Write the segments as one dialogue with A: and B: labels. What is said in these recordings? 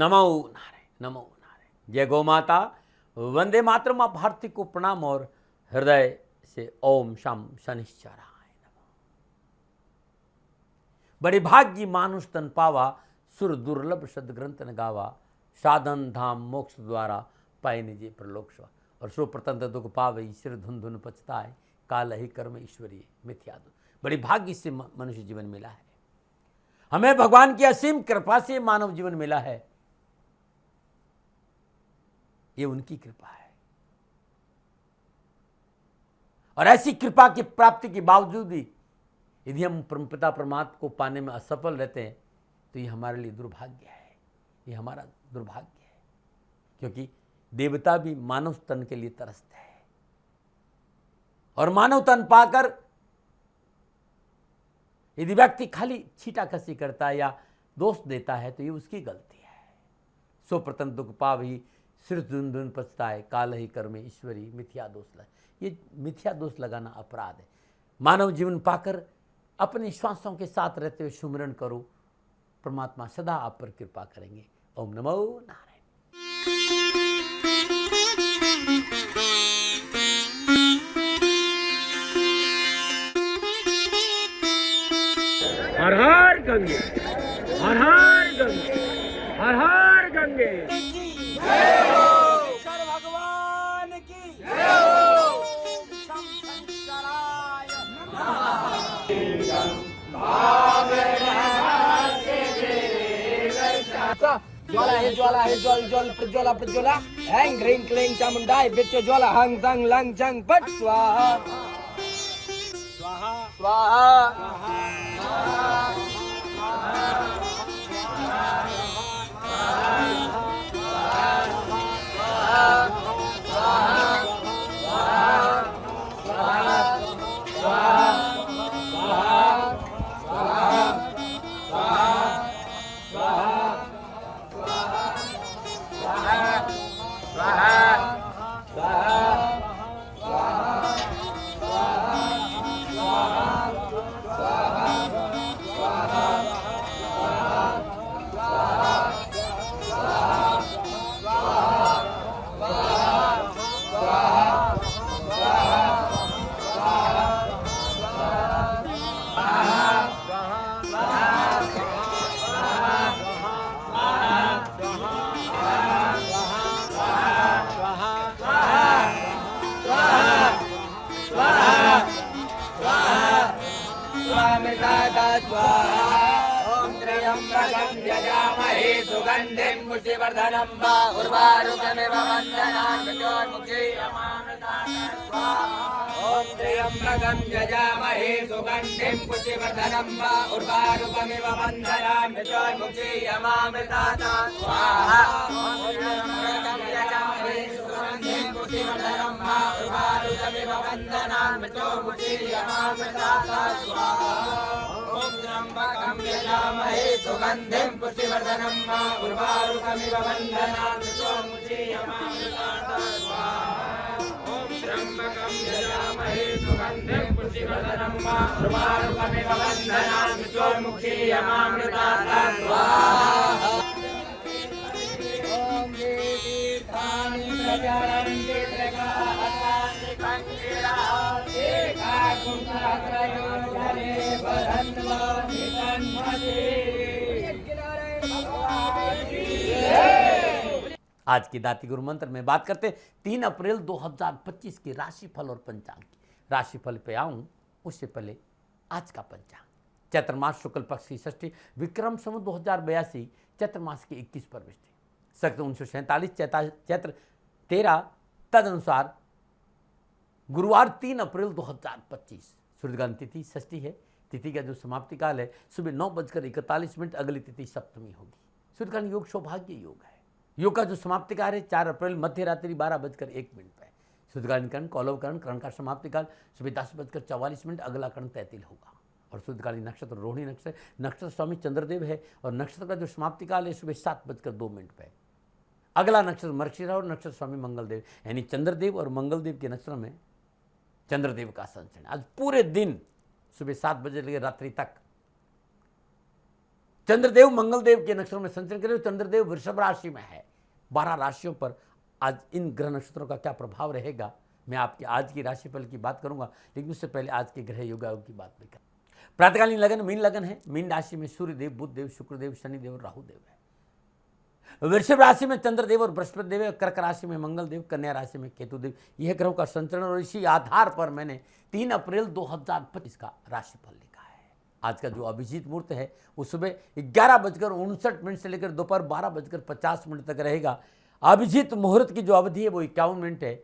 A: नमो नारायण, नमो नारायण। जय गौ माता, वंदे मातरम। आप भारती को प्रणाम और हृदय से ओम शम शनिश्चराय नमः। बड़े भाग्य मानुष तन पावा, सुर दुर्लभ सदग्रंथ न गावा। साधन धाम मोक्ष द्वारा पाए निजे प्रलोक स्वा। और सो प्रतंत्र दुख पावे, सिर धुन धुन पछताए। काल ही कर्म ईश्वरीय मिथ्या दो। बड़ी भाग्य से मनुष्य जीवन मिला है। हमें भगवान की असीम कृपा से मानव जीवन मिला है। ये उनकी कृपा है। और ऐसी कृपा की प्राप्ति के बावजूद भी यदि हम परमपिता परमात्मा को पाने में असफल रहते हैं तो ये हमारे लिए दुर्भाग्य है। ये हमारा दुर्भाग्य है, क्योंकि देवता भी मानव तन के लिए तरसते हैं। और मानव तन पाकर यदि व्यक्ति खाली छीटाकसी करता है या दोष देता है तो ये उसकी गलती है। सो प्रतन दुख पावही, सिर धुन धुन पछताए। काल ही कर्म ईश्वरी मिथ्या दोष लगा। ये मिथ्या दोष लगाना अपराध है। मानव जीवन पाकर अपने श्वासों के साथ रहते हुए सुमिरन करो, परमात्मा सदा आप पर कृपा करेंगे। ओम नमो नारायण।
B: हर हर गंगे, हर हर गंगे, हर हर गंगे।
C: शंकर भगवान की जय हो। शंकराय ज्वाला है, ज्वाला है, ज्वल ज्वल प्रज्वला प्रज्वला। हैंग ह्रीं क्लीं चामुंडाय बिच्च ज्वाला हंग संग लंग चंग पट स्वाहा स्वाहा स्वाहा। ओम त्र्यंबकं यजामहे सुगंधिं पुष्टिवर्धनं वा उर्वारुकमिव वन्दनान् मृत्योर्मुक्षीयमामृतात् स्वाहा। ओम त्र्यंबकं यजामहे सुगंधिं पुष्टिवर्धनं वा उर्वारुकमिव वन्दनान् मृत्योर्मुक्षीयमामृतात् स्वाहा। ओम त्र्यंबकं यजामहे सुगंधिं पुष्टिवर्धनं वा उर्वारुकमिव वन्दनान् मृत्योर्मुक्षीयमामृतात् स्वाहा। ओम त्र्यंबकं यजामहे सुगंधिं पुष्टिवर्धनं वा उर्वारुकमिव वन्दनान् मृत्योर्मुक्षीयमामृतात् स्वाहा। ओम त्र्यंबकं यजामहे सुगंधिं पुष्टिवर्धनं वा उर्वारुकमिव वन्दनान् मृत्योर्मुक्षीयमामृतात् स्वाहा। ओम ये तीर्थानि प्रचरन्ति त्रिकालानि कंकिरा एकाकुंसहस्रयो धरे बधन्वानि तन्मति।
A: आज की दाती गुरु मंत्र में बात करते हैं 3 अप्रैल 2025 की राशिफल और पंचांग की। राशिफल पे आऊं उससे पहले आज का पंचांग। चैत्र मास शुक्ल पक्ष की षष्ठी, विक्रम संवत 2082, चैत्र मास की 21 प्रविष्टि, सक्त 1947, चैत्र 13, तदनुसार गुरुवार 3 अप्रैल 2025। सूर्यग्रहण तिथि षष्ठी है। तिथि का जो समाप्ति काल है सुबह 9:41, अगली तिथि सप्तमी होगी। सूर्यग्रहण योग सौभाग्य योग है। योग का जो समाप्ति काल है 4 अप्रैल मध्य रात्रि 12:01 पर। सूर्यग्रहण करण कौलवकरण, करण का समाप्ति काल सुबह 10:44, अगला करण 33 होगा। और शुद्धकालीन नक्षत्र रोहिणी नक्षत्र, नक्षत्र स्वामी चंद्रदेव है। और नक्षत्र का जो समाप्ति काल है सुबह 7:02 पर। अगला नक्षत्र मृगशिरा और नक्षत्र स्वामी मंगलदेव, यानी चंद्रदेव और मंगलदेव के नक्षत्र में चंद्रदेव का संचरण। आज पूरे दिन सुबह 7 बजे लेकर रात्रि तक चंद्रदेव मंगलदेव के नक्षत्रों में संचरण करें। चंद्रदेव वृषभ राशि में है। 12 राशियों पर आज इन ग्रह नक्षत्रों का क्या प्रभाव रहेगा, मैं आपकी आज की राशिफल की बात करूंगा, लेकिन उससे पहले आज के ग्रह योग की बात भी करें। प्रातःकालीन लगन मीन लगन है। मीन राशि में सूर्यदेव, बुधदेव, शुक्रदेव, शनिदेव और राहुदेव है। वृषभ राशि में चंद्रदेव और बृहस्पति देव है। कर्क राशि में मंगलदेव, कन्या राशि में केतुदेव। यह ग्रहों का संचरण, और इसी आधार पर मैंने 3 अप्रैल 2025 का राशिफल लिखा है। आज का जो अभिजीत मुहूर्त है वो सुबह 11:59 से लेकर दोपहर 12:50 तक रहेगा। अभिजीत मुहूर्त की जो अवधि है वो 51 मिनट है,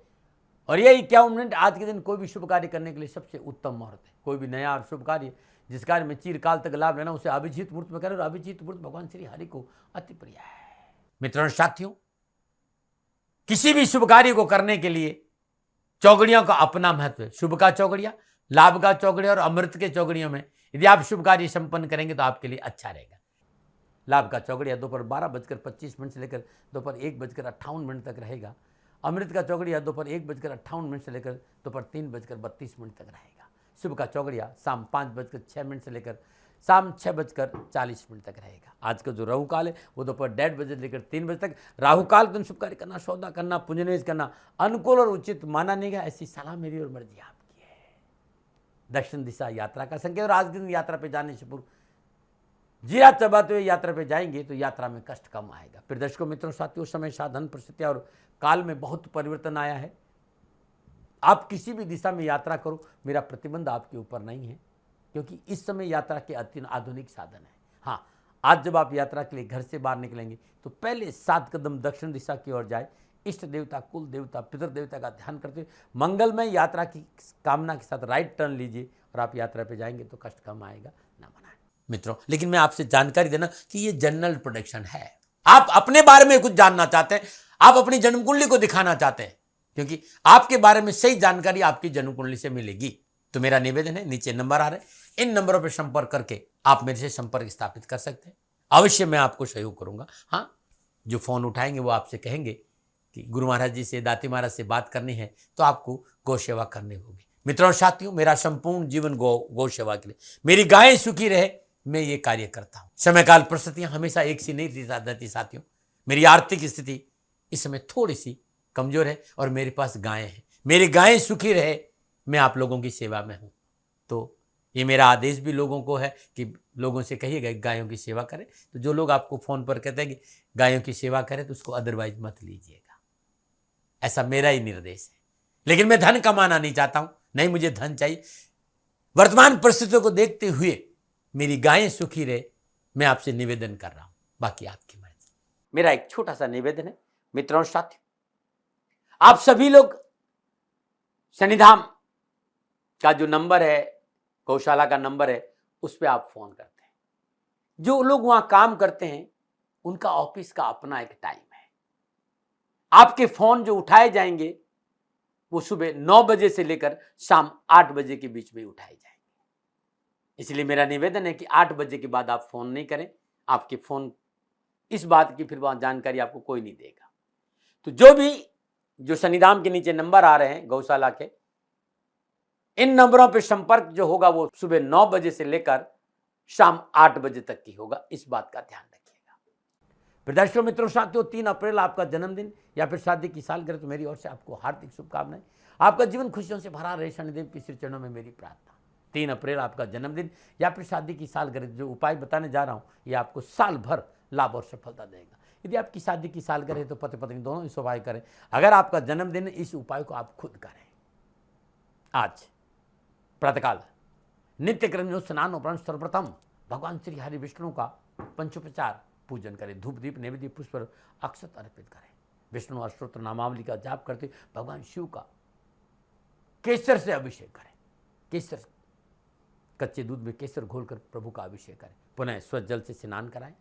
A: और यह 51 मिनट आज के दिन कोई भी शुभ कार्य करने के लिए सबसे उत्तम मुहूर्त है। कोई भी नया और शुभ कार्य जिस कार्य में चिरकाल तक लाभ लेना, उसे अभिजीत मुहूर्त में करें, और अभिजीत मुहूर्त भगवान श्री हरि को अति प्रिय है। मित्रों और साथियों, किसी भी शुभ कार्य को करने के लिए चौगड़ियों का अपना महत्व है। शुभ का चौगड़िया, लाभ का चौगड़िया और अमृत के चौगड़ियों में यदि आप शुभ कार्य संपन्न करेंगे तो आपके लिए अच्छा रहेगा। लाभ का चौगड़िया दोपहर 12:25 से लेकर दोपहर 1:58 तक रहेगा। अमृत का चौगड़िया दोपहर 1:58 से लेकर दोपहर 3:32 तक रहेगा। शुभ का चौगड़िया शाम 5:06 से लेकर शाम 6:40 तक रहेगा। आज का जो राहु काल है वो दोपहर 1:30 से लेकर 3 बजे तक। राहु काल दिन शुभ कार्य करना, सौदा करना, पुंजनिवेश करना अनुकूल और उचित माना नहीं गया। ऐसी सलाह मेरी और मर्जी आपकी है। दक्षिण दिशा यात्रा का संकेत, और आज दिन यात्रा पे जाने से पूर्व जीरा चबाते हुए यात्रा पे जाएंगे तो यात्रा में कष्ट कम आएगा। फिर दर्शकों मित्रों साथियों, समय साधन परिस्थितियां और काल में बहुत परिवर्तन आया है। आप किसी भी दिशा में यात्रा करो, मेरा प्रतिबंध आपके ऊपर नहीं है, क्योंकि इस समय यात्रा के अत्यंत आधुनिक साधन है। हाँ, आज जब आप यात्रा के लिए घर से बाहर निकलेंगे तो पहले 7 कदम दक्षिण दिशा की ओर जाए। इष्ट देवता, कुल देवता, पितृ देवता का ध्यान करते हुए मंगलमय यात्रा की कामना के साथ राइट टर्न लीजिए, और आप यात्रा पे जाएंगे तो कष्ट कम आएगा, ना बनाए। मित्रों, लेकिन मैं आपसे जानकारी देना कि ये जनरल प्रोडिक्शन है। आप अपने बारे में कुछ जानना चाहते हैं, आप अपनी जन्म कुंडली को दिखाना चाहते हैं, क्योंकि आपके बारे में सही जानकारी आपकी जन्म कुंडली से मिलेगी, तो मेरा निवेदन है, नीचे नंबर आ रहे हैं, इन नंबरों पर संपर्क करके आप मेरे से संपर्क स्थापित कर सकते हैं। अवश्य मैं आपको सहयोग करूंगा। हाँ, जो फोन उठाएंगे वो आपसे कहेंगे कि गुरु महाराज जी से, दाती महाराज से बात करनी है, तो आपको गौ सेवा करनी होगी। मित्रों और साथियों, मेरा संपूर्ण जीवन गौ सेवा के लिए, मेरी गायें सुखी रहे, मैं ये कार्य करता हूं। समय काल परिस्थितियां हमेशा एक सी नहीं रहती साथियों। मेरी आर्थिक स्थिति इस समय थोड़ी सी कमजोर है, और मेरे पास गायें हैं। मेरी गायें सुखी रहे, मैं आप लोगों की सेवा में हूं। तो ये मेरा आदेश भी लोगों को है कि लोगों से कहिएगा गायों की सेवा करें। तो जो लोग आपको फोन पर कहते हैं कि गायों की सेवा करें, तो उसको अदरवाइज मत लीजिएगा, ऐसा मेरा ही निर्देश है। लेकिन मैं धन कमाना नहीं चाहता हूं, नहीं मुझे धन चाहिए। वर्तमान परिस्थितियों को देखते हुए मेरी गायें सुखी रहे, मैं आपसे निवेदन कर रहा हूं, बाकी आपकी मर्जी। मेरा एक छोटा सा निवेदन है मित्रों और साथियों, आप सभी लोग शनिधाम का जो नंबर है, गौशाला का नंबर है, उस पर आप फोन करते हैं। जो लोग वहां काम करते हैं उनका ऑफिस का अपना एक टाइम है। आपके फोन जो उठाए जाएंगे वो सुबह 9 बजे से लेकर शाम 8 बजे के बीच में उठाए जाएंगे। इसलिए मेरा निवेदन है कि 8 बजे के बाद आप फोन नहीं करें। आपके फोन इस बात की फिर वहां जानकारी आपको कोई नहीं देगा। तो जो शनिधाम के नीचे नंबर आ रहे हैं गौशाला के, इन नंबरों पर संपर्क जो होगा वो सुबह 9 बजे से लेकर शाम 8 बजे तक की होगा। इस बात का ध्यान रखिएगा। प्रदर्शकों मित्रों साथियों, 3 अप्रैल आपका जन्मदिन या फिर शादी की सालगिरह, तो मेरी ओर से आपको हार्दिक शुभकामनाएं। आपका जीवन खुशियों से भरा रहे, शनिदेव की श्री चरणों में मेरी प्रार्थना। 3 अप्रैल आपका जन्मदिन या फिर शादी की सालगिरह, जो उपाय बताने जा रहा हूं ये आपको साल भर लाभ और सफलता देगा। यदि आपकी शादी की सालगिरह है तो पति पत्नी दोनों इस उपाय करें। अगर आपका जन्मदिन है, इस उपाय को आप खुद करें। आज प्रातःकाल नित्य क्रम स्नान उपरांत सर्वप्रथम भगवान श्री हरि विष्णु का पंचोपचार पूजन करें। धूप दीप नैवेद्य पुष्प अक्षत अर्पित करें। विष्णु अष्टोत्तर नामावली का जाप करते भगवान शिव का केसर से अभिषेक करें। केसर, कच्चे दूध में केसर घोलकर प्रभु का अभिषेक करें। पुनः स्वच्छ जल से स्नान कराएं,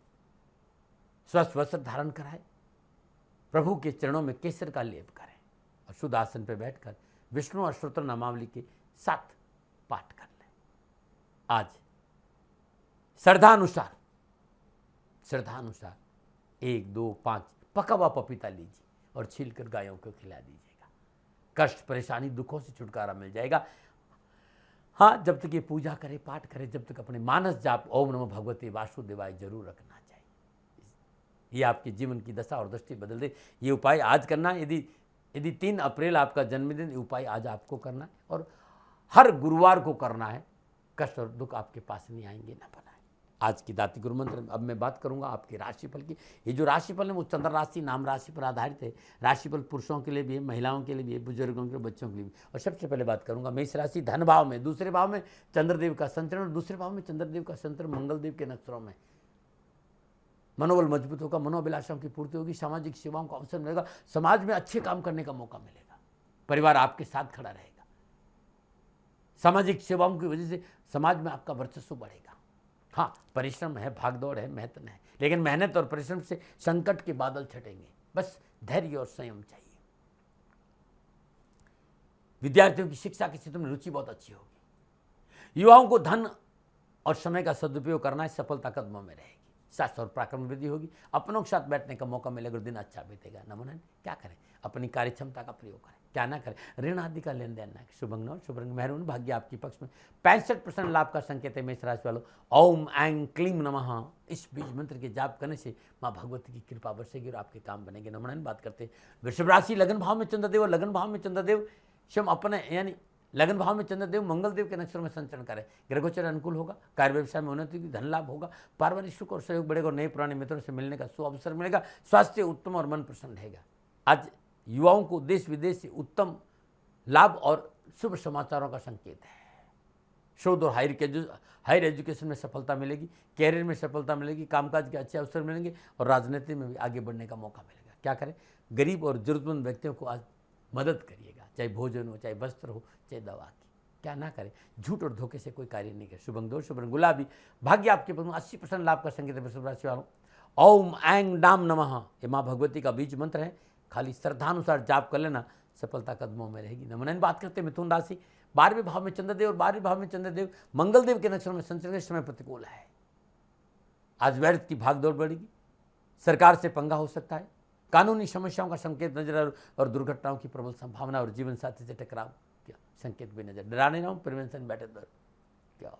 A: स्वस्थ वस्त्र धारण कराएं, प्रभु के चरणों में केसर का लेप करें और शुद्ध आसन पर बैठकर विष्णु अष्टोत्तर नामावली के 7 पाठ कर लें। आज श्रद्धानुसार 1, 2, 5 पका हुआ पपीता लीजिए और छीलकर गायों को खिला दीजिएगा। कष्ट, परेशानी, दुखों से छुटकारा मिल जाएगा। हाँ, जब तक ये पूजा करे, पाठ करे, जब तक अपने मानस जाप ओम नमो भगवते वासुदेवाय जरूर रखना चाहिए। ये आपके जीवन की दशा और दृष्टि बदल दे। ये उपाय आज करना है। यदि 3 अप्रैल आपका जन्मदिन, ये उपाय आज आपको करना है और हर गुरुवार को करना है। कष्ट और दुख आपके पास नहीं आएंगे, ना बनाए। आज की दाती गुरु मंत्र में अब मैं बात करूंगा आपके राशिफल की। ये जो राशिफल है वो चंद्र राशि नाम राशि पर आधारित है। राशिफल पुरुषों के लिए भी है, महिलाओं के लिए भी है, बुजुर्गों के लिए, बच्चों के लिए भी। और सबसे पहले बात करूंगा मेष राशि धन भाव में, दूसरे भाव में चंद्रदेव का संचरण और दूसरे भाव में चंद्रदेव का संचरण मंगलदेव के नक्षत्रों में। मनोबल मजबूत होगा, मनोभिलाषाओं की पूर्ति होगी, सामाजिक सेवाओं का अवसर मिलेगा, समाज में अच्छे काम करने का मौका मिलेगा, परिवार आपके साथ खड़ा रहेगा। सामाजिक सेवाओं की वजह से समाज में आपका वर्चस्व बढ़ेगा। हाँ, परिश्रम है, भागदौड़ है, मेहनत है, लेकिन मेहनत और परिश्रम से संकट के बादल छटेंगे। बस धैर्य और संयम चाहिए। विद्यार्थियों की शिक्षा के क्षेत्र में रुचि बहुत अच्छी होगी। युवाओं को धन और समय का सदुपयोग करना है, सफलता कदमों में रहेगी। शास्त्र और पराक्रम में वृद्धि होगी, अपनों के साथ बैठने का मौका मिलेगा, दिन अच्छा बीतेगा। नमन क्या करें, अपनी कार्य क्षमता का प्रयोग करें, क्या ना करें, ऋण आदि का लेन देन ना करें। शुभंग और शुभरंग मेहरून भाग्य आपके पक्ष में। 65% लाभ का संकेत है मेष राशि वालों। ओम ऐं क्लीम नमः, इस बीज मंत्र के जाप करने से माँ भगवती की कृपा बरसेगी और आपके काम बनेंगे। नमन बात करते हैं वृषभ राशि लगन भाव में चंद्रदेव और लगन भाव में चंद्रदेव स्वयं अपने यानी लगन भाव में चंद्रदेव मंगलदेव के नक्षत्र में संचरण करें। ग्रहोचर अनुकूल होगा, कार्य व्यवसाय में उन्नति की, धन लाभ होगा, पारिवारिक सुख और सहयोग बढ़ेगा और नए पुराने मित्रों से मिलने का अवसर मिलेगा। स्वास्थ्य उत्तम और मन प्रसन्न रहेगा। आज युवाओं को देश विदेश से उत्तम लाभ और शुभ समाचारों का संकेत है। शोध और हायर एजुकेशन में सफलता मिलेगी, कैरियर में सफलता मिलेगी, कामकाज के अच्छे अवसर मिलेंगे और राजनीति में भी आगे बढ़ने का मौका मिलेगा। क्या करें, गरीब और जरूरतमंद व्यक्तियों को आज मदद करिएगा, चाहे भोजन हो, चाहे वस्त्र हो, चाहे दवा की। क्या ना करें, झूठ और धोखे से कोई कार्य नहीं करे। शुभंग दो शुभंग गुलाबी भाग्य आपके पक्ष में। 80% लाभ का संकेत है वृषभ राशि वालों। ओम ऐं डाम नमः, ये माँ भगवती का बीज मंत्र है। खाली श्रद्धानुसार जाप कर लेना, सफलता कदमों में रहेगी। नमन बात करते हैं मिथुन राशि 12वें भाव में चंद्रदेव और 12वें भाव में चंद्रदेव मंगलदेव के नक्षत्र में संचरण के समय प्रतिकूल है। आज व्यर्थ की भागदौड़ बढ़ेगी, सरकार से पंगा हो सकता है, कानूनी समस्याओं का संकेत नजर और दुर्घटनाओं की प्रबल संभावना और जीवन साथी से टकराव क्या संकेत भी नजर। डराने ना हो, प्रिवेंशन बेटर दर क्या। और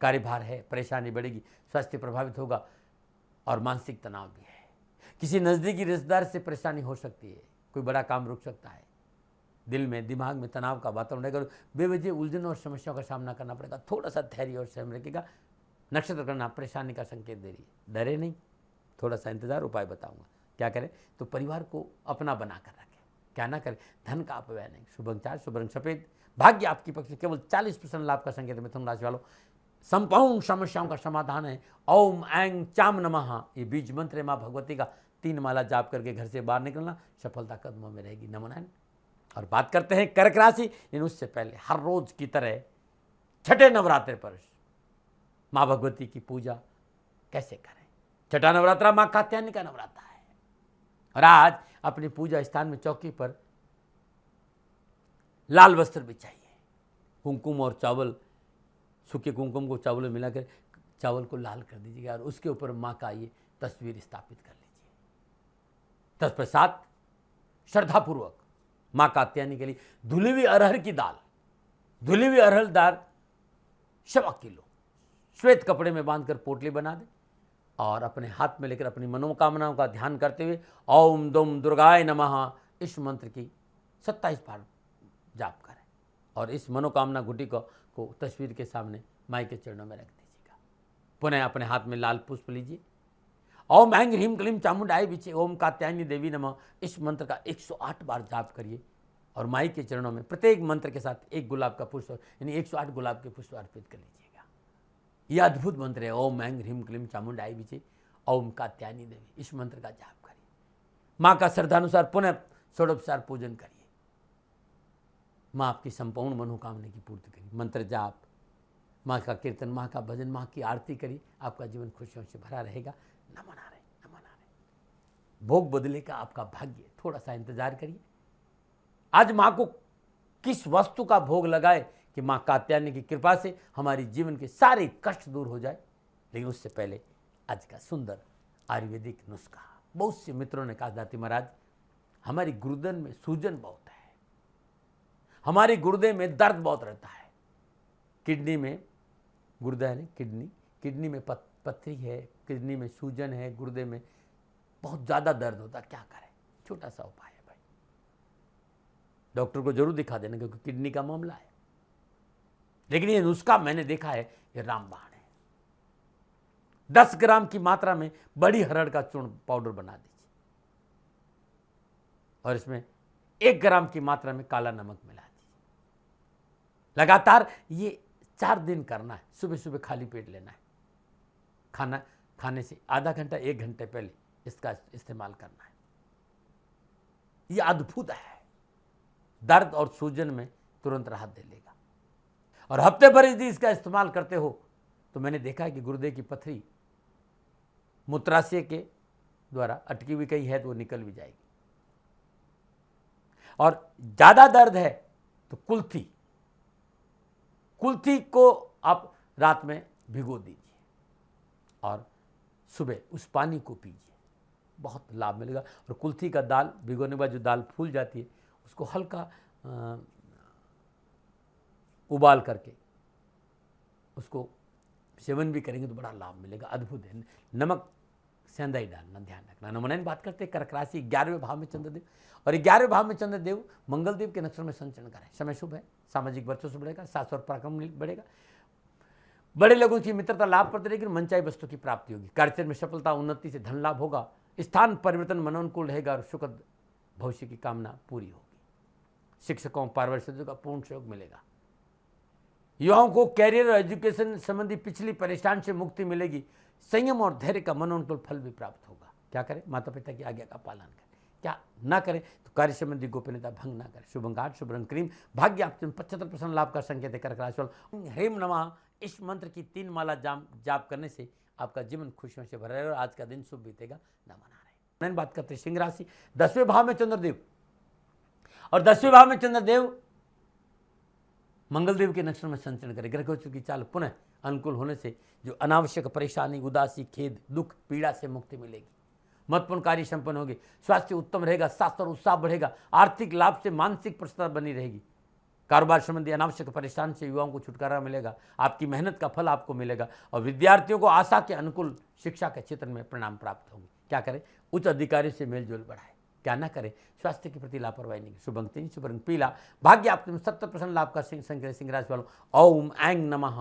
A: कार्यभार है, परेशानी बढ़ेगी, स्वास्थ्य प्रभावित होगा और मानसिक तनाव भी है। किसी नज़दीकी रिश्तेदार से परेशानी हो सकती है, कोई बड़ा काम रुक सकता है, दिल में दिमाग में तनाव का वातावरण रहेगा, बेवजह उलझन और समस्याओं का सामना करना पड़ेगा। थोड़ा सा धैर्य और संयम रखेगा। नक्षत्र करना परेशानी का संकेत दे रही है, डरे नहीं, थोड़ा सा इंतजार, उपाय बताऊंगा। क्या करें, तो परिवार को अपना बना कर रखें, क्या ना करें, धन का अपव्यय नहीं। शुभंग चार शुभरंग सफेद भाग्य आपकी पक्ष में। केवल 40% लाभ का संकेत मिथुन राशि वालों। संपूर्ण समस्याओं का समाधान है। ओम ऐं चाम नमः, ये बीज मंत्र है माँ भगवती का। 3 माला जाप करके घर से बाहर निकलना, सफलता कदमों में रहेगी। नमन। और बात करते हैं कर्क राशि। लेकिन उससे पहले हर रोज की तरह छठे नवरात्र पर माँ भगवती की पूजा कैसे करें। छठा नवरात्रा माँ कात्यायनी का नवरात्रा है और आज अपनी पूजा स्थान में चौकी पर लाल वस्त्र बिछाइए, कुमकुम और चावल, सूखे कुमकुम को चावल में मिलाकर चावल को लाल कर दीजिएगा और उसके ऊपर माँ का ये तस्वीर स्थापित कर लीजिए। तत्पश्चात श्रद्धापूर्वक माँ कात्यायनी के लिए धुली हुई अरहर की दाल, धुली हुई अरहर दाल 1.25 किलो श्वेत कपड़े में बांधकर पोटली बना दें और अपने हाथ में लेकर अपनी मनोकामनाओं का ध्यान करते हुए ओम दुम दुर्गाय नमः इस मंत्र की 27 बार जाप करें और इस मनोकामना गुटी को तस्वीर के सामने माई के चरणों में रख दीजिएगा। पुनः अपने हाथ में लाल पुष्प लीजिए। ओम ऐं ह्रीं क्लीं चामुंडाय विचे ओम कात्यायनी देवी नमः इस मंत्र का 108 बार जाप करिए और माई के चरणों में प्रत्येक मंत्र के साथ एक गुलाब का पुष्प यानी 108 गुलाब के पुष्प अर्पित कर लीजिएगा। यह अद्भुत मंत्र है। ओम ऐं ह्रीं क्लीं चामुंडाय विचे ओम कात्यायनी देवी, इस मंत्र का जाप करिए। माँ का श्रद्धानुसार पुनः षोडोपचार पूजन करिए। माँ आपकी संपूर्ण मनोकामना की पूर्ति करिए। मंत्र जाप, माँ का कीर्तन, माँ का भजन, माँ की आरती करिए। आपका जीवन खुशियों से भरा रहेगा। नमन आ रहे, नमन आ रहे। भोग बदले का आपका भाग्य, थोड़ा सा इंतजार करिए। आज माँ को किस वस्तु का भोग लगाए कि माँ कात्यायनी की कृपा से हमारी जीवन के सारे कष्ट दूर हो जाए। लेकिन उससे पहले आज का सुंदर आयुर्वेदिक नुस्खा। बहुत से मित्रों ने कहा दाती महाराज हमारी गुर्दन में सूजन बहुत है, हमारे गुर्दे में दर्द बहुत रहता है, किडनी में, गुर्दा है किडनी में पथरी है, किडनी में सूजन है, गुर्दे में बहुत ज़्यादा दर्द होता, क्या करें? छोटा सा उपाय है भाई, डॉक्टर को जरूर दिखा देना क्योंकि किडनी का मामला है। लेकिन ये नुस्खा मैंने देखा है, ये रामबाण है। 10 ग्राम की मात्रा में बड़ी हरड़ का चूर्ण पाउडर बना दीजिए और इसमें 1 ग्राम की मात्रा में काला नमक मिला दीजिए। लगातार ये 4 दिन करना है। सुबह सुबह खाली पेट लेना है। खाना खाने से आधा घंटा 1 घंटे पहले इसका इस्तेमाल करना है। यह अद्भुत है, दर्द और सूजन में तुरंत राहत दे लेगा। और हफ्ते भर यदि इसका इस्तेमाल करते हो तो मैंने देखा है कि गुर्दे की पथरी मूत्राशय के द्वारा अटकी हुई कहीं है तो वो निकल भी जाएगी। और ज्यादा दर्द है तो कुल्थी को आप रात में भिगो दीजिए और सुबह उस पानी को पीजिए, बहुत लाभ मिलेगा। और कुल्थी का दाल भिगोने के बाद जो दाल फूल जाती है उसको हल्का उबाल करके उसको सेवन भी करेंगे तो बड़ा लाभ मिलेगा। अद्भुत है। नमक सेंधा ही डालना, ध्यान रखना। नमूना बात करते हैं कर्क राशि 11वें भाव में चंद्रदेव, और 11वें भाव में चंद्रदेव मंगलदेव के नक्षत्र में संचरण करें। समय शुभ है, सामाजिक वर्चस्व बढ़ेगा, साहस और पराक्रम बढ़ेगा, बड़े लोगों की मित्रता लाभप्रद रहेगी, मनचाही वस्तु की प्राप्ति होगी। कार्यक्षेत्र में सफलता, उन्नति से धन लाभ होगा, स्थान परिवर्तन मनोनुकूल रहेगा और सुखद भविष्य की कामना पूरी होगी। शिक्षकों पारिवारिक का पूर्ण सहयोग मिलेगा। युवाओं को कैरियर और एजुकेशन संबंधी पिछली परेशानी से मुक्ति मिलेगी। संयम और धैर्य का मनोनुकूल फल भी प्राप्त होगा। क्या करें? माता पिता की आज्ञा का पालन करें। क्या ना करें तो कार्य संबंधी गोपनीयता भंग ना करें। शुभ अंक 8, शुभ रंग क्रीम, भाग्य आपके 75% लाभ का संकेत है। कर्क राशि वालों, ह्रीम नमः इस मंत्र की 3 माला जाप करने से आपका जीवन खुशियों से भरा रहेगा और आज का दिन शुभ बीतेगा। नमन आ रहे। बात करते हैं सिंह राशि 10वें भाव में चंद्रदेव, और 10वें भाव में चंद्रदेव मंगलदेव के नक्षत्र में संचरण करें। ग्रह गोचर की चाल पुनः अनुकूल होने से जो अनावश्यक परेशानी, उदासी, खेद, दुख, पीड़ा से मुक्ति मिलेगी। महत्वपूर्ण कार्य संपन्न होगी। स्वास्थ्य उत्तम रहेगा, साहस और उत्साह बढ़ेगा। आर्थिक लाभ से मानसिक प्रसन्नता बनी रहेगी। कारोबार संबंधी अनावश्यक परेशानी से युवाओं को छुटकारा मिलेगा। आपकी मेहनत का फल आपको मिलेगा और विद्यार्थियों को आशा के अनुकूल शिक्षा के क्षेत्र में परिणाम प्राप्त होंगे। क्या करें? उच्च अधिकारी से मेलजोल बढ़ाए। क्या ना करें? स्वास्थ्य के प्रति लापरवाही नहीं। शुभ अंक 3, शुभ रंग पीला, भाग्य आपके 70% लाभ का संकेत। सिंह राशि वालों, ओम ऐंग नमः,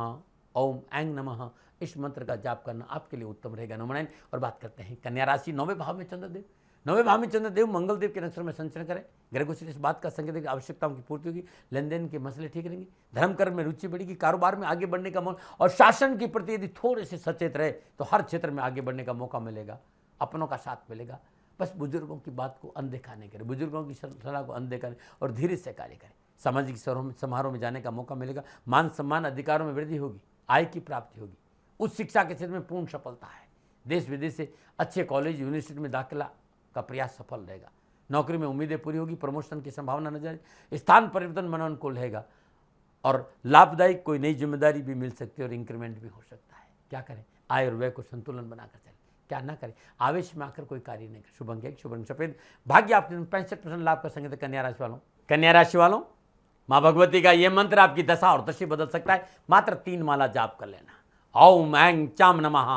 A: ओम ऐंग नमः इस मंत्र का जाप करना आपके लिए उत्तम रहेगा। नमन। और बात करते हैं कन्या राशि 9वें भाव में चंद्रदेव। 9वें भाव में चंद्रदेव मंगलदेव के नक्षत्र में संचरण करें। ग्रह गोचर इस बात का संकेत है कि आवश्यकताओं की पूर्ति होगी, लेन देन के मसले ठीक रहेंगे, धर्म कर्म में रुचि बढ़ेगी, कारोबार में आगे बढ़ने का मौका, और शासन के प्रति यदि थोड़े से सचेत रहे तो हर क्षेत्र में आगे बढ़ने का मौका मिलेगा, अपनों का साथ मिलेगा। बस बुजुर्गों की बात को अनदेखा नहीं करें, बुजुर्गों की सलाह को अनदेखा करें और धीरे से कार्य करें। सामाजिक समारोह में जाने का मौका मिलेगा। मान सम्मान अधिकारों में वृद्धि होगी, आय की प्राप्ति होगी। उच्च शिक्षा के क्षेत्र में पूर्ण सफलता है। देश विदेश से अच्छे कॉलेज यूनिवर्सिटी में दाखिला का प्रयास सफल रहेगा। नौकरी में उम्मीदें पूरी होगी, प्रमोशन की संभावना नजर आए, स्थान परिवर्तन मनोनुकूल रहेगा और लाभदायक कोई नई जिम्मेदारी भी मिल सकती है और इंक्रीमेंट भी हो सकता है। क्या करें? आय और व्यय को संतुलन बनाकर चलें। क्या ना करें? आवेश में आकर कोई कार्य नहीं करें। शुभ अंक 1, शुभ रंग सफेद, भाग्य आपके 65% लाभ का संकेत। कन्या राशि वालों, कन्या राशि वालों, माँ भगवती का यह मंत्र आपकी दशा और दशा बदल सकता है। मात्र 3 माला जाप कर लेना। ओम ऐं चाम नमः,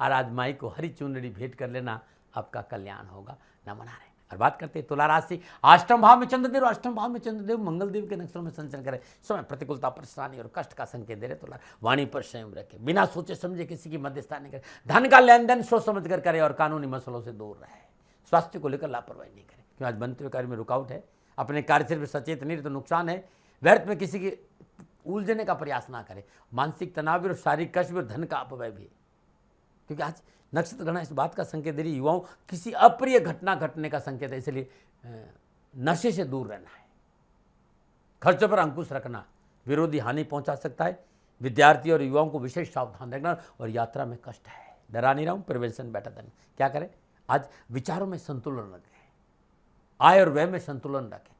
A: और आज माई को हरी चुनरी भेंट कर लेना, आपका कल्याण होगा। नमन आ रहे। और बात करते हैं तुला राशि 8वें भाव में चंद्रदेव। 8वें भाव में चंद्रदेव मंगलदेव के नक्षत्र में संचरण करें। समय प्रतिकूलता, परेशानी और कष्ट का संकेत दे रहे तुला। वाणी पर संयम रखें, बिना सोचे समझे किसी की मध्यस्थता नहीं करें। धन का लेन देन सोच समझ कर करें और कानूनी मसलों से दूर रहे। स्वास्थ्य को लेकर लापरवाही नहीं करें क्योंकि आज बनते हुए कार्य में रुकावट है। अपने कार्यक्षेत्र में सचेत नहीं रहे तो नुकसान है। व्यर्थ में किसी की उलझने का प्रयास ना करें। मानसिक तनाव और शारीरिक कष्ट और धन का अपव्यय भी, क्योंकि आज नक्षत्र गणना इस बात का संकेत दे रही युवाओं किसी अप्रिय घटना घटने का संकेत है, इसलिए नशे से दूर रहना है। खर्चों पर अंकुश रखना, विरोधी हानि पहुंचा सकता है। विद्यार्थी और युवाओं को विशेष सावधान रखना और यात्रा में कष्ट है। डरा नहीं रहा हूं, प्रिवेंशन बेटर देन। क्या करें? आज विचारों में संतुलन रखें, आय और व्यय में संतुलन रखें,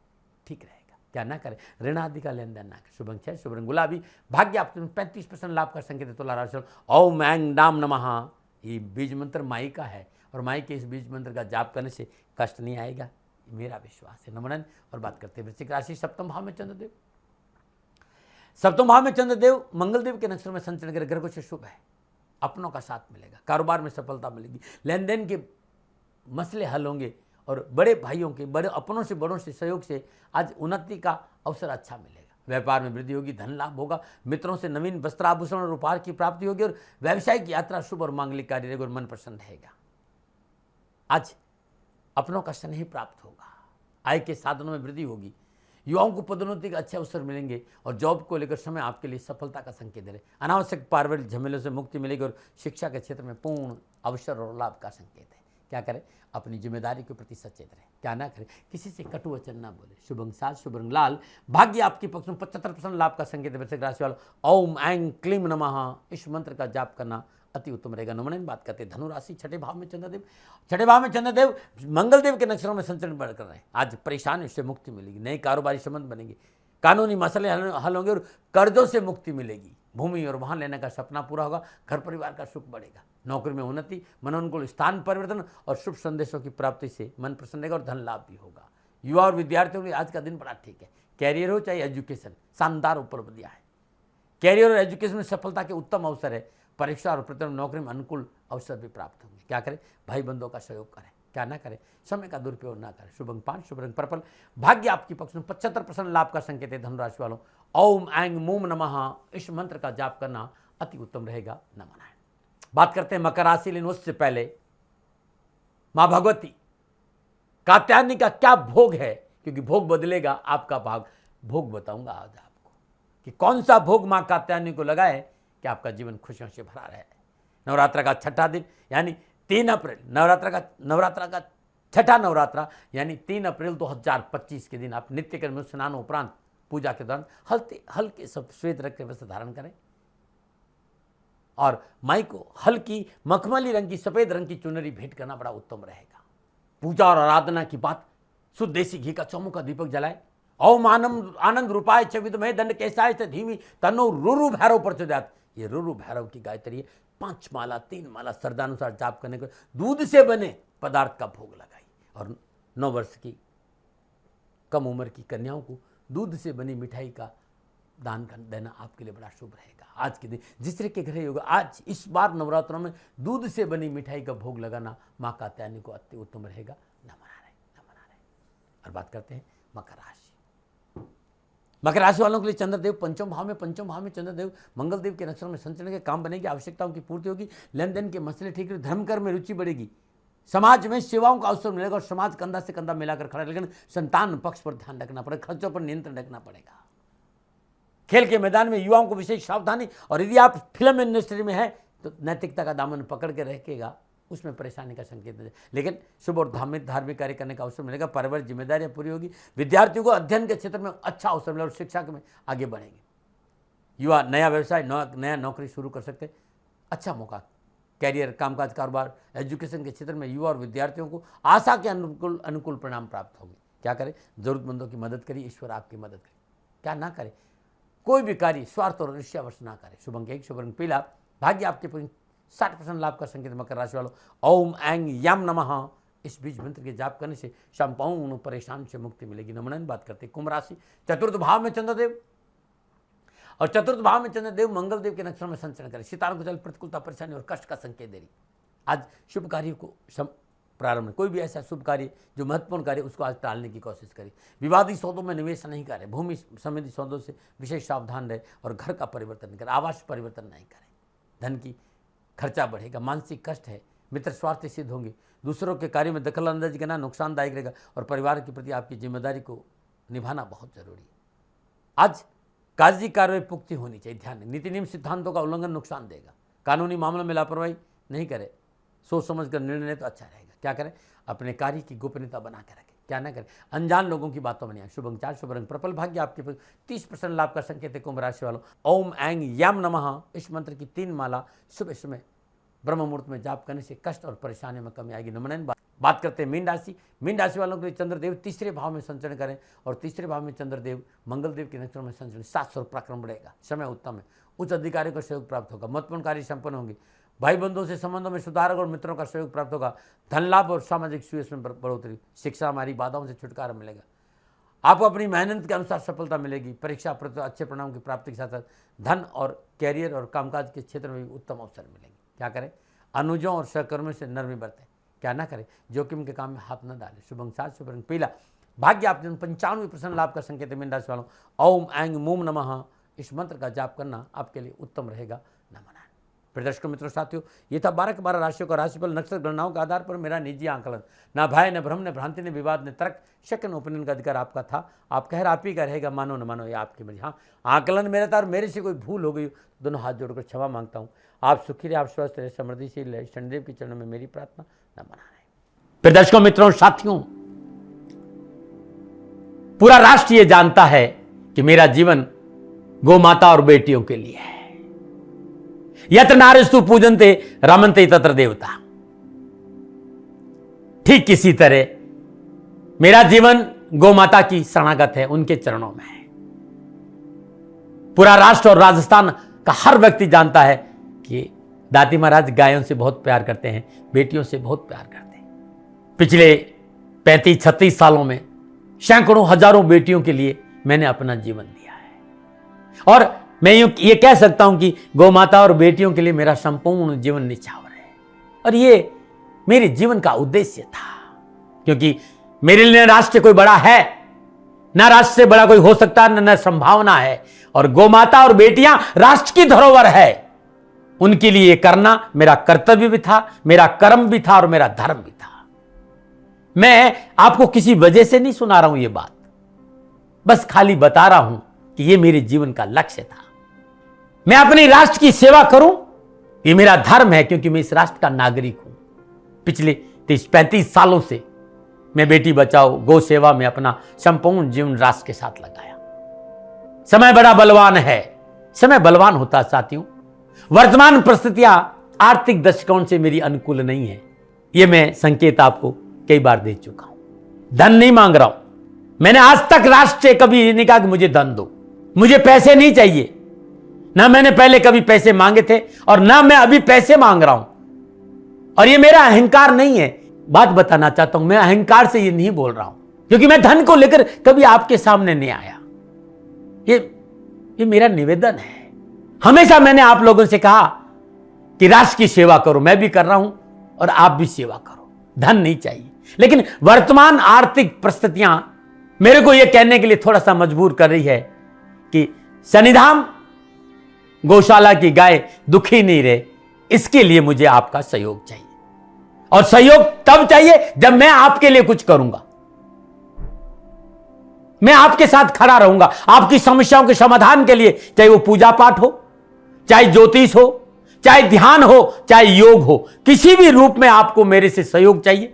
A: ठीक रहेगा। क्या ना करें? ऋण आदि का लेन देन ना करें। शुभ अंक 6, शुभ रंग गुलाबी, भाग्य आपके 35% लाभ का संकेत है। तुला राशि, ओम ऐं डाम नमः ये बीज मंत्र माई का है और माई के इस बीज मंत्र का जाप करने से कष्ट नहीं आएगा, मेरा विश्वास है। नमन। और बात करते हैं वृश्चिक राशि 7वें भाव में चंद्रदेव। सप्तम भाव में चंद्रदेव मंगलदेव के नक्षत्र में संचरण करे, ग्रह से शुभ है, अपनों का साथ मिलेगा, कारोबार में सफलता मिलेगी, लेन देन के मसले हल होंगे और बड़े भाइयों के बड़े अपनों से बड़ों से सहयोग से आज उन्नति का अवसर अच्छा मिलेगा। व्यापार में वृद्धि होगी, धन लाभ होगा, मित्रों से नवीन वस्त्र आभूषण और उपहार की प्राप्ति होगी और व्यावसायिक यात्रा शुभ और मांगलिक कार्य रहेगा और मन प्रसन्न रहेगा। आज अपनों का स्नेह प्राप्त होगा, आय के साधनों में वृद्धि होगी, युवाओं को पदोन्नति के अच्छे अवसर मिलेंगे और जॉब को लेकर समय आपके लिए सफलता का संकेत दे रहे। अनावश्यक पारिवारिक झमेलों से मुक्ति मिलेगी और शिक्षा के क्षेत्र में पूर्ण अवसर और लाभ का संकेत है। क्या करें? अपनी जिम्मेदारी के प्रति सचेत रहें, क्या ना करें, किसी से कटु वचन ना बोले। शुभ अंक 7, शुभ रंग लाल, भाग्य आपके पक्ष में 75% लाभ का संकेत है। वृश्चिक राशि वालों ओम ऐं क्लीम नमः इस मंत्र का जाप करना अति उत्तम रहेगा। नमन बात करते हैं धनु राशि, छठे भाव में चंद्रदेव, छठे भाव में चंद्रदेव मंगलदेव के नक्षत्रों में संचरण बढ़ कर रहे हैं। आज परेशानी से मुक्ति मिलेगी, नए कारोबारी संबंध बनेंगे, कानूनी मसले हल होंगे और कर्जों से मुक्ति मिलेगी, भूमि और वाहन लेने का सपना पूरा होगा, घर परिवार का सुख बढ़ेगा, नौकरी में उन्नति, मनोनुकूल स्थान परिवर्तन और शुभ संदेशों की प्राप्ति से मन प्रसन्न रहेगा और धन लाभ भी होगा। युवा और विद्यार्थियों के लिए आज का दिन बड़ा ठीक है। कैरियर हो चाहे एजुकेशन, शानदार उपलब्धियां है। कैरियर और एजुकेशन में सफलता के उत्तम अवसर है। परीक्षा और प्रतियोगी नौकरी में अनुकूल अवसर भी प्राप्त होंगे। क्या करें? भाई बंधुओं का सहयोग करें, क्या ना करें, समय का दुरुपयोग ना करें। शुभ अंक 5, शुभ रंग पर्पल, भाग्य आपकी पक्ष में 75% लाभ का संकेत है। धनुराशि वालों ओम ऐं मूम नमः इस मंत्र का जाप करना अति उत्तम रहेगा। नमन है। बात करते हैं मकर राशि, लेकिन उससे पहले मां भगवती कात्यायनी का क्या भोग है, क्योंकि भोग बदलेगा आपका भाग। भोग बताऊंगा आज आपको कि कौन सा भोग मां कात्यायनी को लगाए कि आपका जीवन खुशियों से भरा रहे। नवरात्र का छठा दिन यानी 3 अप्रैल, नवरात्र का छठा नवरात्रा यानी 3 अप्रैल 2025 के दिन आप नित्य कर्म स्नान उपरांत पूजा के दौरान हल्के श्वेत रंग के वस्त्र धारण करें और माई को हल्की मखमली रंग की, सफेद रंग की चुनरी भेंट करना बड़ा उत्तम रहेगा। पूजा और आराधना की बात, शुद्ध देसी घी का चौमुखा दीपक जलाए। ओम आनंद रूपाय च विद्महे दंड केशाय च धीमी तन्नो रुरु भैरव प्रचोदयात्। ये रुरु भैरव की गायत्री 5 माला 3 माला श्रद्धानुसार जाप करने को दूध से बने पदार्थ का भोग लगाई और 9 वर्ष की कम उम्र की कन्याओं को दूध से बनी मिठाई का दान देना आपके लिए बड़ा शुभ रहेगा। आज के दिन जिस तरह के घर होगा, आज इस बार नवरात्रों में दूध से बनी मिठाई का भोग लगाना माँ कात्यायनी को अति उत्तम रहेगा। नमन आ रहे। और बात करते हैं मकर राशि। मकर राशि वालों के लिए चंद्रदेव पंचम भाव में चंद्रदेव मंगलदेव के नक्षत्र में संचरण के काम बनेगी, आवश्यकताओं की पूर्ति होगी, लेन देन के मसले ठीक रहे, धर्म कर्म में रुचि बढ़ेगी, समाज में सेवाओं का अवसर मिलेगा और समाज कंधा से कंधा मिलाकर खड़ा। लेकिन संतान पक्ष पर ध्यान रखना पड़ेगा, खर्चों पर नियंत्रण रखना पड़ेगा। खेल के मैदान में युवाओं को विशेष सावधानी, और यदि आप फिल्म इंडस्ट्री में हैं तो नैतिकता का दामन पकड़ के रखेगा, उसमें परेशानी का संकेत है। लेकिन शुभ और धार्मिक कार्य करने का अवसर मिलेगा, पारिवारिक जिम्मेदारियां पूरी होगी, विद्यार्थियों को अध्ययन के क्षेत्र में अच्छा अवसर मिलेगा और शिक्षा में आगे बढ़ेंगे। युवा नया व्यवसाय, नया नौकरी शुरू कर सकते, अच्छा मौका। कैरियर, कामकाज, कारोबार, एजुकेशन के क्षेत्र में युवा और विद्यार्थियों को आशा के अनुकूल परिणाम प्राप्त होंगे। क्या करें? जरूरतमंदों की मदद करिए, ईश्वर आपकी मदद करे। क्या ना करें? कोई भी कार्य स्वार्थ और ईर्ष्यावश ना करें। शुभ अंक 1, शुभ रंग पीला, भाग्य आपके 60% लाभ का संकेत। मकर राशि वालों ओम ऐं यम नमः इस बीज मंत्र के जाप करने से संपूर्ण परेशान से मुक्ति मिलेगी। नमन बात करते हैं कुंभ राशि, चतुर्थ भाव में चंद्रदेव और चतुर्थ भाव में चंद्रदेव मंगलदेव के नक्षत्र में संचरण करें। सितारों को चल प्रतिकूलता, परेशानी और कष्ट का संकेत दे रही। आज शुभ कार्य को प्रारंभ, कोई भी ऐसा शुभ कार्य जो महत्वपूर्ण कार्य उसको आज टालने की कोशिश करें। विवादी सौदों में निवेश नहीं करें, भूमि संबंधी सौदों से विशेष सावधान रहे और घर का परिवर्तन करें, आवास परिवर्तन नहीं करें। धन की खर्चा बढ़ेगा, मानसिक कष्ट है, मित्र स्वार्थी सिद्ध होंगे, दूसरों के कार्य में दखल अंदाजी करना नुकसानदायक रहेगा और परिवार के प्रति आपकी जिम्मेदारी को निभाना बहुत जरूरी है। आज कागजी कार्रवाई पुख्ती होनी चाहिए, ध्यान। नीति नियम सिद्धांतों का उल्लंघन नुकसान देगा। कानूनी मामलों में लापरवाही नहीं करें, सोच समझ कर निर्णय तो अच्छा रहेगा। क्या करें? अपने कार्य की गोपनीयता बना के रखें। क्या ना करें? अनजान लोगों की बातों में नहीं आए। शुभ अंक 4, शुभ रंग पर्पल, भाग्य आपके 30% लाभ का संकेत है। कुंभ राशि वालों ओम ऐं यम नमः इस मंत्र की 3 माला सुबह समय ब्रह्म मुहूर्त में जाप करने से कष्ट और परेशानी में कमी आएगी। नमन बात करते हैं मीन राशि वालों के लिए चंद्रदेव तीसरे भाव में संचरण करें और तीसरे भाव में चंद्रदेव मंगलदेव के नक्षत्र में संचरण 700 पराक्रम बढ़ेगा, समय उत्तम है, उच्च अधिकारियों का सहयोग प्राप्त होगा, महत्वपूर्ण कार्य संपन्न होंगे, भाई बंधुओं से संबंधों में सुधार और मित्रों का सहयोग प्राप्त होगा, धन लाभ और सामाजिक सुयश में बढ़ोतरी, शिक्षा हमारी बाधाओं से छुटकारा मिलेगा। आपको अपनी मेहनत के अनुसार सफलता मिलेगी। परीक्षा पर अच्छे परिणाम की प्राप्ति के साथ साथ धन और कैरियर और कामकाज के क्षेत्र में भी उत्तम अवसर मिलेंगे। क्या करें? अनुजों और सहकर्मियों से नरमी बरतें। क्या ना करें? जोखिम के काम में हाथ न डालें। शुभ अंक 7, शुभ रंग पीला। भाग्य आप 95% लाभ का संकेत मीन राशि वालों। ओम ऐंग मूम नमः इस मंत्र का जाप करना आपके लिए उत्तम रहेगा। नमः। प्रिय दर्शकों मित्रों साथियों, ये था 12 के 12 राशियों का राशिफल नक्षत्र गणनाओं के आधार पर मेरा निजी आंकलन। ना भय, न भ्रम, न भ्रांति, न विवाद, न तर्क, शक, न ओपिनियन का अधिकार आपका था। आप कह आप ही का रहेगा, मानो न मानो ये आपकी मर्जी। हाँ, आंकलन मेरा था और मेरे से कोई भूल हो गई तो दोनों हाथ जोड़कर क्षमा मांगता हूँ। आप सुखी रहे, आप स्वस्थ रहे, समृद्धिशील रहे, शनिदेव के चरणों में मेरी प्रार्थना। न मना रहे। प्रिय दर्शकों मित्रों साथियों, पूरा राष्ट्र ये जानता है कि मेरा जीवन गौ माता और बेटियों के लिए है। यत्र नारीस्तु पूजन्ते रमन्ते तत्र देवता। ठीक किसी तरह मेरा जीवन गौ माता की शरणागत है, उनके चरणों में है। पूरा राष्ट्र और राजस्थान का हर व्यक्ति जानता है कि दाती महाराज गायों से बहुत प्यार करते हैं, बेटियों से बहुत प्यार करते हैं। पिछले 35-36 सालों में सैकड़ों हजारों बेटियों के लिए मैंने अपना जीवन दिया है और मैं ये कह सकता हूं कि गौ माता और बेटियों के लिए मेरा संपूर्ण जीवन निछावर है। और ये मेरे जीवन का उद्देश्य था, क्योंकि मेरे लिए राष्ट्र कोई बड़ा है ना, राष्ट्र से बड़ा कोई हो सकता है न संभावना है। और गौ माता और बेटियां राष्ट्र की धरोहर है, उनके लिए करना मेरा कर्तव्य भी था, मेरा कर्म भी था और मेरा धर्म भी था। मैं आपको किसी वजह से नहीं सुना रहा हूं ये बात, बस खाली बता रहा हूं कि ये मेरे जीवन का लक्ष्य था। मैं अपने राष्ट्र की सेवा करूं, ये मेरा धर्म है, क्योंकि मैं इस राष्ट्र का नागरिक हूं। पिछले 30-35 सालों से मैं बेटी बचाओ, गौ सेवा में अपना संपूर्ण जीवन राष्ट्र के साथ लगाया। समय बड़ा बलवान है, समय बलवान होता साथियों। वर्तमान परिस्थितियां आर्थिक दृष्टिकोण से मेरी अनुकूल नहीं है, यह मैं संकेत आपको कई बार दे चुका हूं। धन नहीं मांग रहा हूं, मैंने आज तक राष्ट्र से कभी नहीं कहा कि मुझे धन दो, मुझे पैसे नहीं चाहिए। ना मैंने पहले कभी पैसे मांगे थे और ना मैं अभी पैसे मांग रहा हूं। और ये मेरा अहंकार नहीं है। बात बताना चाहता हूं, मैं अहंकार से ये नहीं बोल रहा हूं, क्योंकि मैं धन को लेकर कभी आपके सामने नहीं आया। ये मेरा निवेदन है। हमेशा मैंने आप लोगों से कहा कि राष्ट्र की सेवा करो, मैं भी कर रहा हूं और आप भी सेवा करो। धन नहीं चाहिए, लेकिन वर्तमान आर्थिक परिस्थितियां मेरे को यह कहने के लिए थोड़ा सा मजबूर कर रही है कि शनिधाम गौशाला की गाय दुखी नहीं रहे, इसके लिए मुझे आपका सहयोग चाहिए। और सहयोग तब चाहिए जब मैं आपके लिए कुछ करूंगा, मैं आपके साथ खड़ा रहूंगा आपकी समस्याओं के समाधान के लिए। चाहे वो पूजा पाठ हो, चाहे ज्योतिष हो, चाहे ध्यान हो, चाहे योग हो, किसी भी रूप में आपको मेरे से सहयोग चाहिए।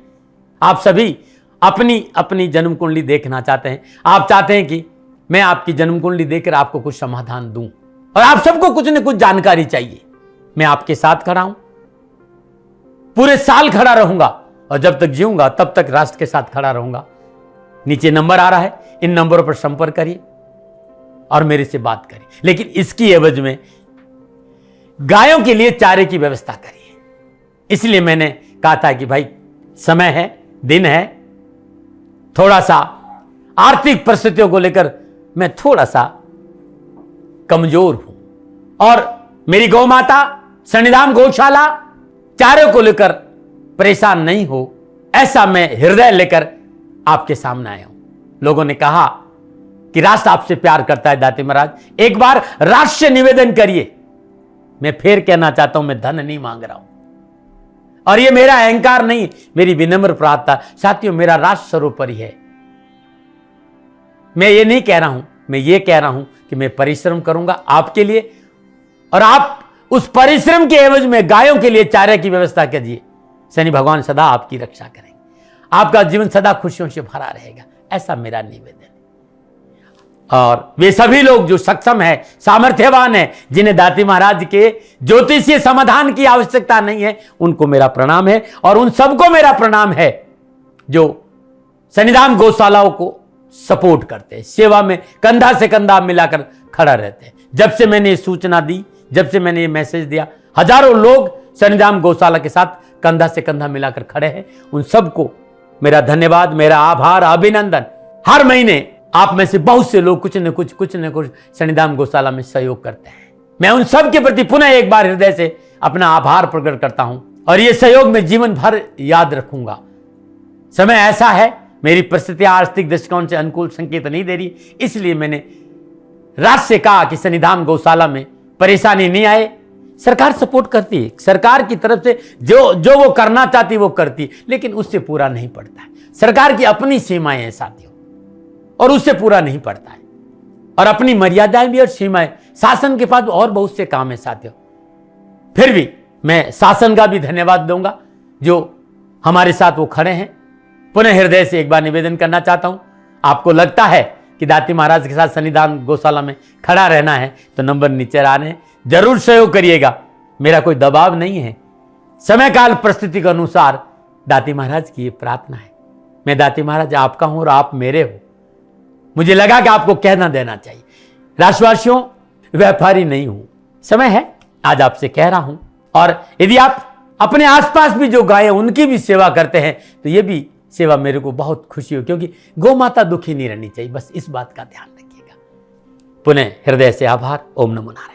A: आप सभी अपनी अपनी जन्म कुंडली देखना चाहते हैं, आप चाहते हैं कि मैं आपकी जन्म कुंडली देखकर आपको कुछ समाधान दूं, और आप सबको कुछ न कुछ जानकारी चाहिए। मैं आपके साथ खड़ा हूं, पूरे साल खड़ा रहूंगा और जब तक जीऊंगा तब तक राष्ट्र के साथ खड़ा रहूंगा। नीचे नंबर आ रहा है, इन नंबरों पर संपर्क करिए और मेरे से बात करिए, लेकिन इसकी एवज में गायों के लिए चारे की व्यवस्था करिए। इसलिए मैंने कहा था कि भाई समय है, दिन है, थोड़ा सा आर्थिक परिस्थितियों को लेकर मैं थोड़ा सा कमजोर हूं और मेरी गौ माता शनिधाम गौशाला चारे को लेकर परेशान नहीं हो, ऐसा मैं हृदय लेकर आपके सामने आया हूं। लोगों ने कहा कि राष्ट्र आपसे प्यार करता है दाती महाराज, एक बार राष्ट्र से निवेदन करिए। मैं फिर कहना चाहता हूं, मैं धन नहीं मांग रहा हूं और ये मेरा अहंकार नहीं, मेरी विनम्र प्रार्थना। साथियों, मेरा राष्ट्र सर्वोपरि है। मैं ये नहीं कह रहा हूं, मैं ये कह रहा हूं कि मैं परिश्रम करूंगा आपके लिए, और आप उस परिश्रम के एवज में गायों के लिए चारे की व्यवस्था कीजिए। शनि भगवान सदा आपकी रक्षा करेंगे, आपका जीवन सदा खुशियों से भरा रहेगा, ऐसा मेरा निवेदन है। और वे सभी लोग जो सक्षम है, सामर्थ्यवान है, जिन्हें दाती महाराज के ज्योतिषीय समाधान की आवश्यकता नहीं है, उनको मेरा प्रणाम है। और उन सबको मेरा प्रणाम है जो शनिधाम गौशालाओं को सपोर्ट करते हैं, सेवा में कंधा से कंधा मिलाकर खड़ा रहते हैं। जब से मैंने ये सूचना दी, जब से मैंने ये मैसेज दिया, हजारों लोग शनिधाम गौशाला के साथ कंधा से कंधा मिलाकर खड़े हैं। उन सबको मेरा धन्यवाद, मेरा आभार, अभिनंदन। हर महीने आप में से बहुत से लोग कुछ न कुछ शनिधाम गौशाला में सहयोग करते हैं। मैं उन सब के प्रति पुनः एक बार हृदय से अपना आभार प्रकट करता हूं और ये सहयोग मैं जीवन भर याद रखूंगा। समय ऐसा है, मेरी परिस्थितियां आर्थिक दृष्टिकोण से अनुकूल संकेत नहीं दे रही, इसलिए मैंने राष्ट्र से कहा कि शनिधाम गौशाला में परेशानी नहीं आए। सरकार सपोर्ट करती है, सरकार की तरफ से जो वो करना चाहती वो करती, लेकिन उससे पूरा नहीं पड़ता है। सरकार की अपनी सीमाएं हैं साथियों, और उससे पूरा नहीं पड़ता है, और अपनी मर्यादाएं भी और सीमाएं। शासन के पास और बहुत से काम है साथियों। फिर भी मैं शासन का भी धन्यवाद दूंगा जो हमारे साथ वो खड़े हैं। पुनः हृदय से एक बार निवेदन करना चाहता हूं, आपको लगता है कि दाती महाराज के साथ शनिधाम गौशाला में खड़ा रहना है तो नंबर नीचे आ रहे हैं, जरूर सहयोग करिएगा। मेरा कोई दबाव नहीं है, समय काल परिस्थिति के अनुसार दाती महाराज की ये प्रार्थना है। मैं दाती महाराज आपका हूं और आप मेरे हो। मुझे लगा कि आपको कहना देना चाहिए। राष्ट्रवासियों, व्यापारी नहीं हूं, समय है आज आपसे कह रहा हूं। और यदि आप अपने आसपास भी जो गाय उनकी भी सेवा करते हैं तो ये भी सेवा मेरे को बहुत खुशी हो, क्योंकि गौ माता दुखी नहीं रहनी चाहिए। बस इस बात का ध्यान रखिएगा। पुनः हृदय से आभार। ओम नमो नारायण।